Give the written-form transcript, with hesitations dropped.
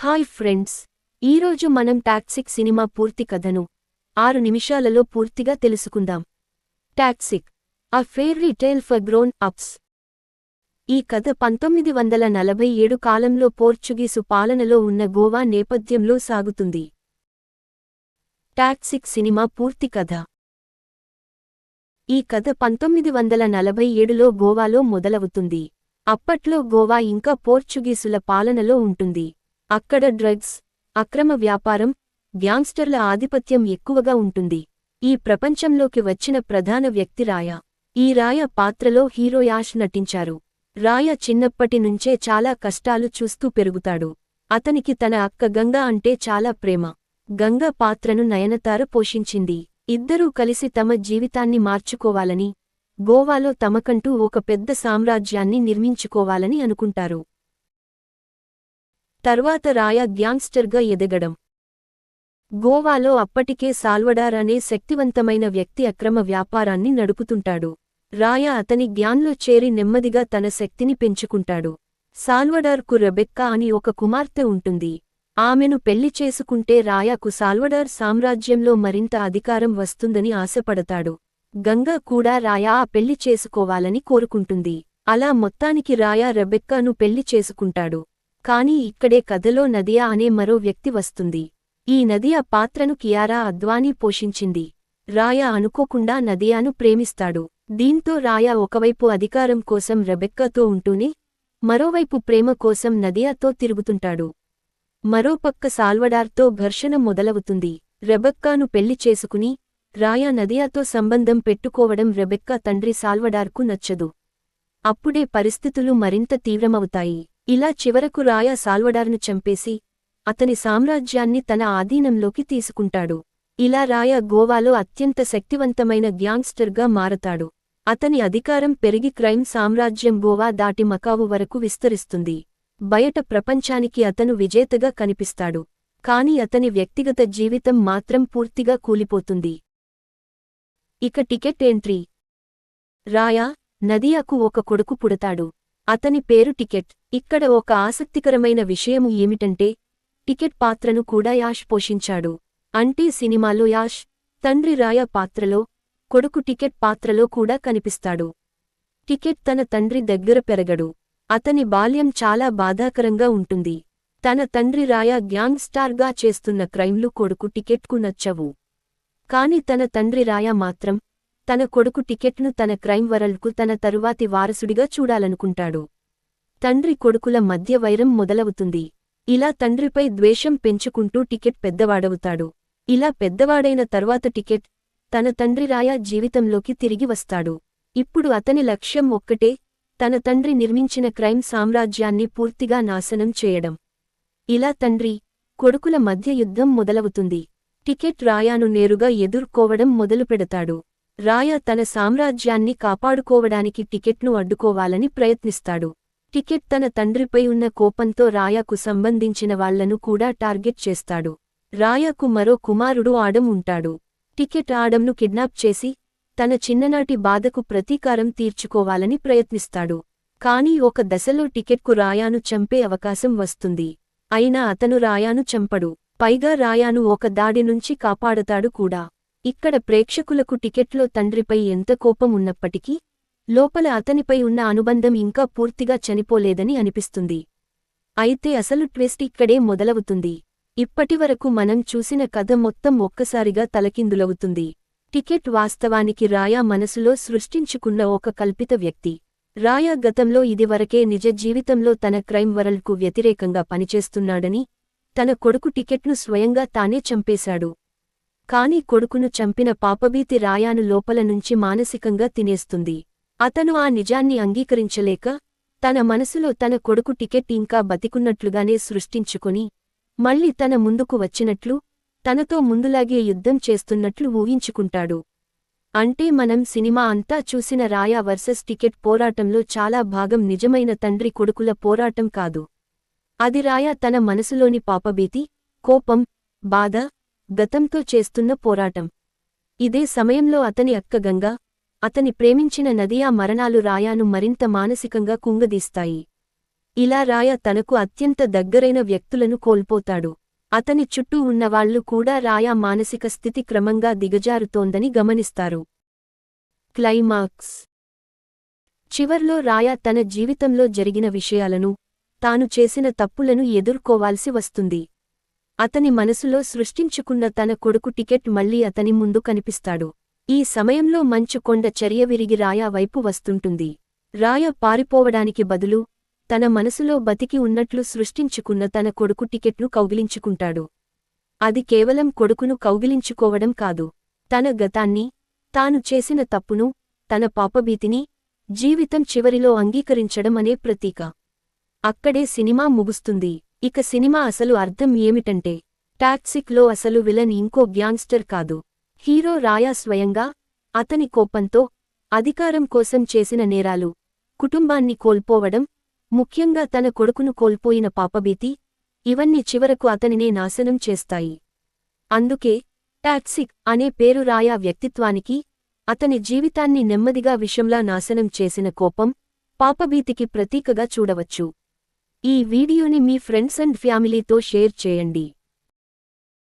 Hi friends, ఈరోజు మనం toxic cinema పూర్తి కథను 6 నిమిషాలలో పూర్తిగా తెలుసుకుందాం. Toxic a fairy tale for grown ups. ఈ కథ 1947 కాలంలో పోర్చుగీసు పాలనలో ఉన్న గోవా నేపథ్యంలో సాగుతుంది. టాక్సిక్ సినిమా పూర్తి కథ. ఈ కథ 1947లో గోవాలో మొదలవుతుంది. అప్పట్లో గోవా ఇంకా పోర్చుగీసుల పాలనలో ఉంటుంది. అక్కడ డ్రగ్స్, అక్రమ వ్యాపారం, గ్యాంగ్స్టర్ల ఆధిపత్యం ఎక్కువగా ఉంటుంది. ఈ ప్రపంచంలోకి వచ్చిన ప్రధాన వ్యక్తి రాయ. ఈ రాయ పాత్రలో హీరో యాష్ నటించారు. రాయ చిన్నప్పటి నుంచే చాలా కష్టాలు చూస్తూ పెరుగుతాడు. అతనికి తన అక్క గంగా అంటే చాలా ప్రేమ. గంగా పాత్రను నయనతార పోషించింది. ఇద్దరూ కలిసి తమ జీవితాన్ని మార్చుకోవాలని, గోవాలో తమకంటూ ఒక పెద్ద సామ్రాజ్యాన్ని నిర్మించుకోవాలని అనుకుంటారు. తర్వాత రాయ గ్యాంగ్స్టర్గా ఎదగడం. గోవాలో అప్పటికే సాల్వడార్ అనే శక్తివంతమైన వ్యక్తి అక్రమ వ్యాపారాన్ని నడుపుతుంటాడు. రాయ అతని గ్యాంగ్లో చేరి నెమ్మదిగా తన శక్తిని పెంచుకుంటాడు. సాల్వడార్కు రెబెక్కా అని ఒక కుమార్తె ఉంటుంది. ఆమెను పెళ్లి చేసుకుంటే రాయకు సాల్వడార్ సామ్రాజ్యంలో మరింత అధికారం వస్తుందని ఆశపడతాడు. గంగా కూడా రాయ ఆ పెళ్లి చేసుకోవాలని కోరుకుంటుంది. అలా మొత్తానికి రాయ రెబెక్కాను పెళ్లి చేసుకుంటాడు. కానీ ఇక్కడే కథలో నదియా అనే మరో వ్యక్తి వస్తుంది. ఈ నదియా పాత్రను కియారా అద్వానీ పోషించింది. రాయ అనుకోకుండా నదియాను ప్రేమిస్తాడు. దీంతో రాయ ఒకవైపు అధికారం కోసం రెబెక్కాతో ఉంటూనే మరోవైపు ప్రేమ కోసం నదియాతో తిరుగుతుంటాడు. మరోపక్క సాల్వడార్తో ఘర్షణ మొదలవుతుంది. రెబెక్కాను పెళ్లి చేసుకుని రాయ నదియాతో సంబంధం పెట్టుకోవడం రెబెక్కా తండ్రి సాల్వడార్కు నచ్చదు. అప్పుడే పరిస్థితులు మరింత తీవ్రమవుతాయి. ఇలా చివరకు రాయ సాల్వడార్ను చంపేసి అతని సామ్రాజ్యాన్ని తన ఆధీనంలోకి తీసుకుంటాడు. ఇలా రాయ గోవాలో అత్యంత శక్తివంతమైన గ్యాంగ్స్టర్గా మారతాడు. అతని అధికారం పెరిగి క్రైమ్ సామ్రాజ్యం గోవా దాటి మకావు వరకు విస్తరిస్తుంది. బయట ప్రపంచానికి అతను విజేతగా కనిపిస్తాడు. కాని అతని వ్యక్తిగత జీవితం మాత్రం పూర్తిగా కూలిపోతుంది. ఇక టికెట్ ఎంట్రీ. రాయ, నదియాకు ఒక కొడుకు పుడతాడు. అతని పేరు టికెట్. ఇక్కడ ఒక ఆసక్తికరమైన విషయము ఏమిటంటే, టికెట్ పాత్రను కూడా యాష్ పోషించాడు. అంటే సినిమాలో యాష్ తండ్రి రాయ పాత్రలో, కొడుకు టికెట్ పాత్రలో కూడా కనిపిస్తాడు. టికెట్ తన తండ్రి దగ్గర పెరగడు. అతని బాల్యం చాలా బాధాకరంగా ఉంటుంది. తన తండ్రి రాయ గ్యాంగ్ స్టార్గా చేస్తున్న క్రైమ్లు కొడుకు టికెట్కు నచ్చవు. కాని తన తండ్రి రాయ మాత్రం తన కొడుకు టికెట్ను తన క్రైమ్ వరల్డ్కు తన తరువాతి వారసుడిగా చూడాలనుకుంటాడు. తండ్రి కొడుకుల మధ్య వైరం మొదలవుతుంది. ఇలా తండ్రిపై ద్వేషం పెంచుకుంటూ టికెట్ పెద్దవాడవుతాడు. ఇలా పెద్దవాడైన తర్వాత టికెట్ తన తండ్రి రాయ జీవితంలోకి తిరిగి వస్తాడు. ఇప్పుడు అతని లక్ష్యం ఒక్కటే, తన తండ్రి నిర్మించిన క్రైమ్ సామ్రాజ్యాన్ని పూర్తిగా నాశనం చేయడం. ఇలా తండ్రి, కొడుకుల మధ్య యుద్ధం మొదలవుతుంది. టికెట్ రాయాను నేరుగా ఎదుర్కోవడం మొదలుపెడతాడు. రాయ తన సామ్రాజ్యాన్ని కాపాడుకోవడానికి టికెట్ను అడ్డుకోవాలని ప్రయత్నిస్తాడు. టికెట్ తన తండ్రిపై ఉన్న కోపంతో రాయకు సంబంధించిన వాళ్లను కూడా టార్గెట్ చేస్తాడు. రాయకు మరో కుమారుడు ఆడం ఉంటాడు. టికెట్ ఆడంను కిడ్నాప్ చేసి తన చిన్ననాటి బాధకు ప్రతీకారం తీర్చుకోవాలని ప్రయత్నిస్తాడు. కానీ ఒక దశలో టికెట్కు రాయాను చంపే అవకాశం వస్తుంది. అయినా అతను రాయాను చంపడు. పైగా రాయాను ఒక దాడి నుంచి కాపాడతాడు కూడా. ఇక్కడ ప్రేక్షకులకు టికెట్లో తండ్రిపై ఎంత కోపం ఉన్నప్పటికీ లోపల అతనిపై ఉన్న అనుబంధం ఇంకా పూర్తిగా చనిపోలేదని అనిపిస్తుంది. అయితే అసలు ట్విస్ట్ ఇక్కడే మొదలవుతుంది. ఇప్పటివరకు మనం చూసిన కథ మొత్తం ఒక్కసారిగా తలకిందులవుతుంది. టికెట్ వాస్తవానికి రాయ మనసులో సృష్టించుకున్న ఒక కల్పిత వ్యక్తి. రాయ గతంలో ఇదివరకే నిజ జీవితంలో తన క్రైమ్ వరల్డ్కు వ్యతిరేకంగా పనిచేస్తున్నాడని, తన కొడుకు టికెట్ను స్వయంగా తానే చంపేశాడు. కాని కొడుకును చంపిన పాపభీతి రాయాను లోపల నుంచి మానసికంగా తినేస్తుంది. అతను ఆ నిజాన్ని అంగీకరించలేక తన మనసులో తన కొడుకు టికెట్ ఇంకా బతికున్నట్లుగానే సృష్టించుకొని మళ్లీ తన ముందుకు వచ్చినట్లు, తనతో ముందులాగే యుద్ధం చేస్తున్నట్లు ఊహించుకుంటాడు. అంటే మనం సినిమా అంతా చూసిన రాయ వర్సెస్ టికెట్ పోరాటంలో చాలా భాగం నిజమైన తండ్రి కొడుకుల పోరాటం కాదు. అది రాయ తన మనసులోని పాపభీతి, కోపం, బాధ, గతంతో చేస్తున్న పోరాటం. ఇదే సమయంలో అతని అక్క గంగా, అతని ప్రేమించిన నదియా మరణాలు రాయాను మరింత మానసికంగా కుంగదీస్తాయి. ఇలా రాయ తనకు అత్యంత దగ్గరైన వ్యక్తులను కోల్పోతాడు. అతని చుట్టూ ఉన్నవాళ్లు కూడా రాయ మానసిక స్థితి క్రమంగా దిగజారుతోందని గమనిస్తారు. క్లైమాక్స్. చివర్లో రాయ తన జీవితంలో జరిగిన విషయాలను, తాను చేసిన తప్పులను ఎదుర్కోవాల్సి వస్తుంది. అతని మనసులో సృష్టించుకున్న తన కొడుకు టికెట్ మళ్లీ అతని ముందు కనిపిస్తాడు. ఈ సమయంలో మంచు కొండ చర్య విరిగి రాయ వైపు వస్తుంటుంది. రాయ పారిపోవడానికి బదులు తన మనసులో బతికి ఉన్నట్లు సృష్టించుకున్న తన కొడుకు టికెట్ను కౌగిలించుకుంటాడు. అది కేవలం కొడుకును కౌగిలించుకోవడం కాదు, తన గతాన్ని, తాను చేసిన తప్పును, తన పాపభీతిని జీవితం చివరిలో అంగీకరించడం అనే ప్రతీక. అక్కడే సినిమా ముగుస్తుంది. ఇక సినిమా అసలు అర్థం ఏమిటంటే, టాక్సిక్ లో అసలు విలన్ ఇంకో గ్యాంగ్స్టర్ కాదు, హీరో రాయ స్వయంగా. అతని కోపంతో, అధికారం కోసం చేసిన నేరాలు, కుటుంబాన్ని కోల్పోవడం, ముఖ్యంగా తన కొడుకును కోల్పోయిన పాపభీతి, ఇవన్నీ చివరకు అతనినే నాశనం చేస్తాయి. అందుకే టాక్సిక్ అనే పేరు రాయ వ్యక్తిత్వానికి, అతని జీవితాన్ని నెమ్మదిగా విషంలా నాశనం చేసిన కోపం, పాపభీతికి ప్రతీకగా చూడవచ్చు. ఈ వీడియోని మీ ఫ్రెండ్స్ అండ్ ఫ్యామిలీతో షేర్ చేయండి.